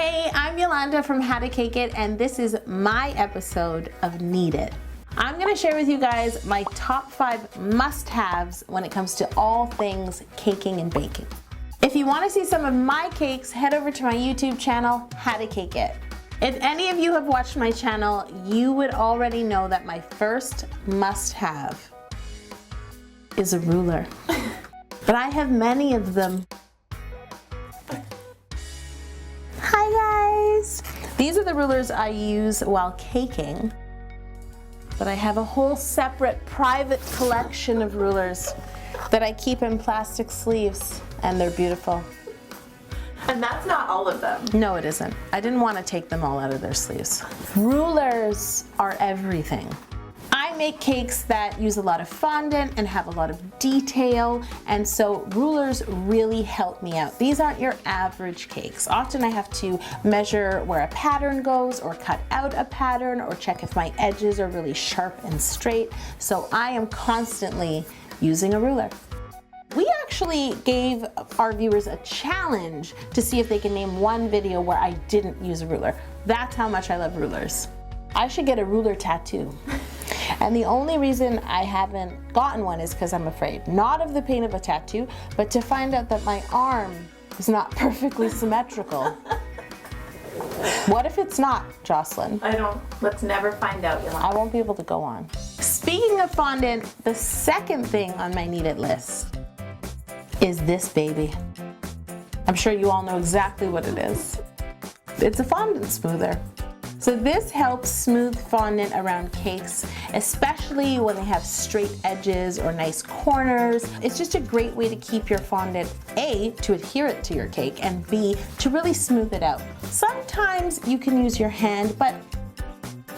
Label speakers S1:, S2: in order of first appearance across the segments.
S1: Hey, I'm Yolanda from How to Cake It, and this is my episode of Need It. I'm gonna share with you guys my top 5 must-haves when it comes to all things caking and baking. If you wanna see some of my cakes, head over to my YouTube channel, How to Cake It. If any of you have watched my channel, you would already know that my first must-have is a ruler. But I have many of them. Hi guys! These are the rulers I use while caking, but I have a whole separate private collection of rulers that I keep in plastic sleeves, and they're beautiful.
S2: And that's not all of them.
S1: No, it isn't. I didn't want to take them all out of their sleeves. Rulers are everything. I make cakes that use a lot of fondant and have a lot of detail, and so rulers really help me out. These aren't your average cakes. Often I have to measure where a pattern goes or cut out a pattern or check if my edges are really sharp and straight, so I am constantly using a ruler. We actually gave our viewers a challenge to see if they can name one video where I didn't use a ruler. That's how much I love rulers. I should get a ruler tattoo. And the only reason I haven't gotten one is because I'm afraid. Not of the pain of a tattoo, but to find out that my arm is not perfectly symmetrical. What if it's not, Jocelyn?
S2: Let's never find out, Yolanda.
S1: I won't be able to go on. Speaking of fondant, the second thing on my need it list is this baby. I'm sure you all know exactly what it is. It's a fondant smoother. So this helps smooth fondant around cakes, especially when they have straight edges or nice corners. It's just a great way to keep your fondant, A, to adhere it to your cake, and B, to really smooth it out. Sometimes you can use your hand, but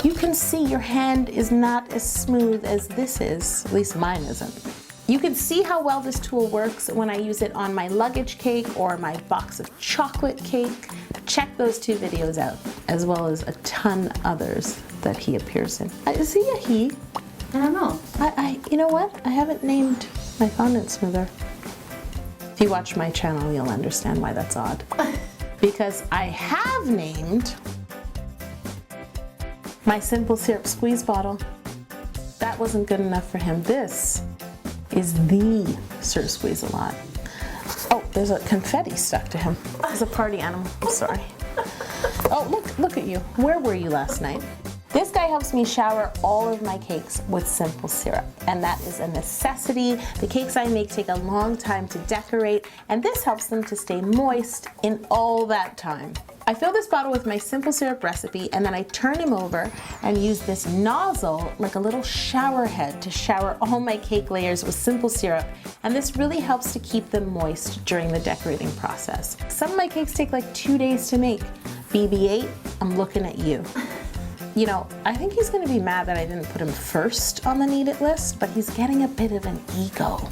S1: you can see your hand is not as smooth as this is, at least mine isn't. You can see how well this tool works when I use it on my luggage cake or my box of chocolate cake. Check those 2 videos out, as well as a ton others that he appears in. Is he a he?
S2: I don't know.
S1: You know what? I haven't named my fondant smoother. If you watch my channel, you'll understand why that's odd. Because I have named my simple syrup squeeze bottle. That wasn't good enough for him. This is the Sir Squeeze-A-Lot. Oh, there's a confetti stuck to him. He's a party animal. I'm sorry. Oh, look at you. Where were you last night? This guy helps me shower all of my cakes with simple syrup, and that is a necessity. The cakes I make take a long time to decorate, and this helps them to stay moist in all that time. I fill this bottle with my simple syrup recipe, and then I turn him over and use this nozzle like a little shower head to shower all my cake layers with simple syrup, and this really helps to keep them moist during the decorating process. Some of my cakes take like 2 days to make. BB-8, I'm looking at you. You know, I think he's gonna be mad that I didn't put him first on the need it list, but he's getting a bit of an ego.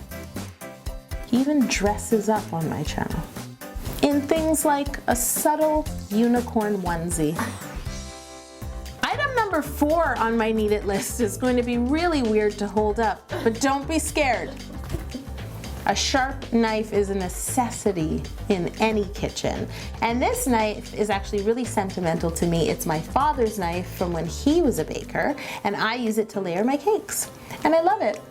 S1: He even dresses up on my channel in things like a subtle unicorn onesie. Item number 4 on my need it list is going to be really weird to hold up, but don't be scared. A sharp knife is a necessity in any kitchen, and this knife is actually really sentimental to me. It's my father's knife from when he was a baker, and I use it to layer my cakes. And I love it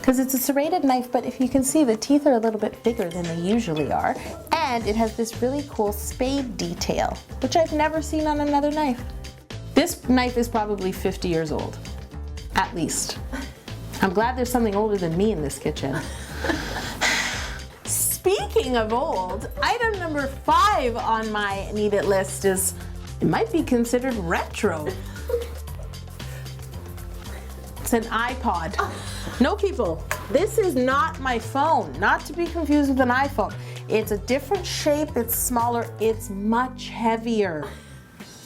S1: because it's a serrated knife, but if you can see, the teeth are a little bit bigger than they usually are, and it has this really cool spade detail, which I've never seen on another knife. This knife is probably 50 years old, at least. I'm glad there's something older than me in this kitchen. Speaking of old, item number 5 on my need it list is, it might be considered retro. It's an iPod. No people, this is not my phone, not to be confused with an iPhone. It's a different shape, it's smaller, it's much heavier.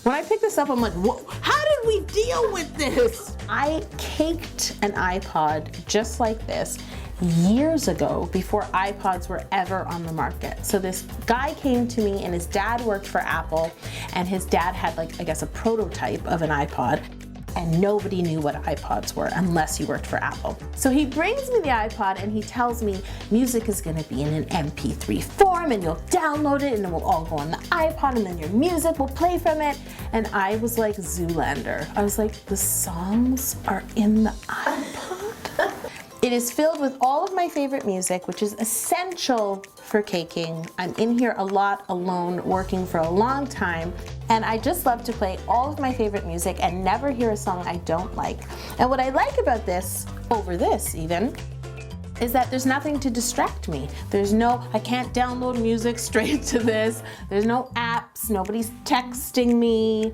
S1: When I picked this up, I'm like, whoa, how did we deal with this? I caked an iPod just like this years ago, before iPods were ever on the market. So this guy came to me, and his dad worked for Apple, and his dad had, like, I guess a prototype of an iPod. and nobody knew what iPods were unless you worked for Apple. So he brings me the iPod and he tells me music is gonna be in an MP3 form and you'll download it and it will all go on the iPod and then your music will play from it. And I was like Zoolander. I was like, the songs are in the iPod? It is filled with all of my favorite music, which is essential for caking. I'm in here a lot alone, working for a long time, and I just love to play all of my favorite music and never hear a song I don't like. And what I like about this, over this even, is that there's nothing to distract me. I can't download music straight to this. There's no apps, nobody's texting me,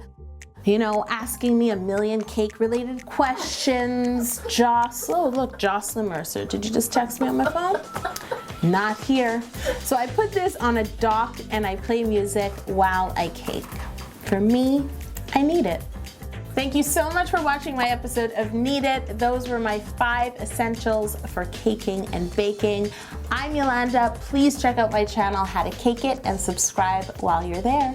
S1: asking me a million cake-related questions. Jocelyn Mercer, did you just text me on my phone? Not here. So I put this on a dock and I play music while I cake. For me, I need it. Thank you so much for watching my episode of Need It. Those were my 5 essentials for caking and baking. I'm Yolanda. Please check out my channel, How to Cake It, and subscribe while you're there.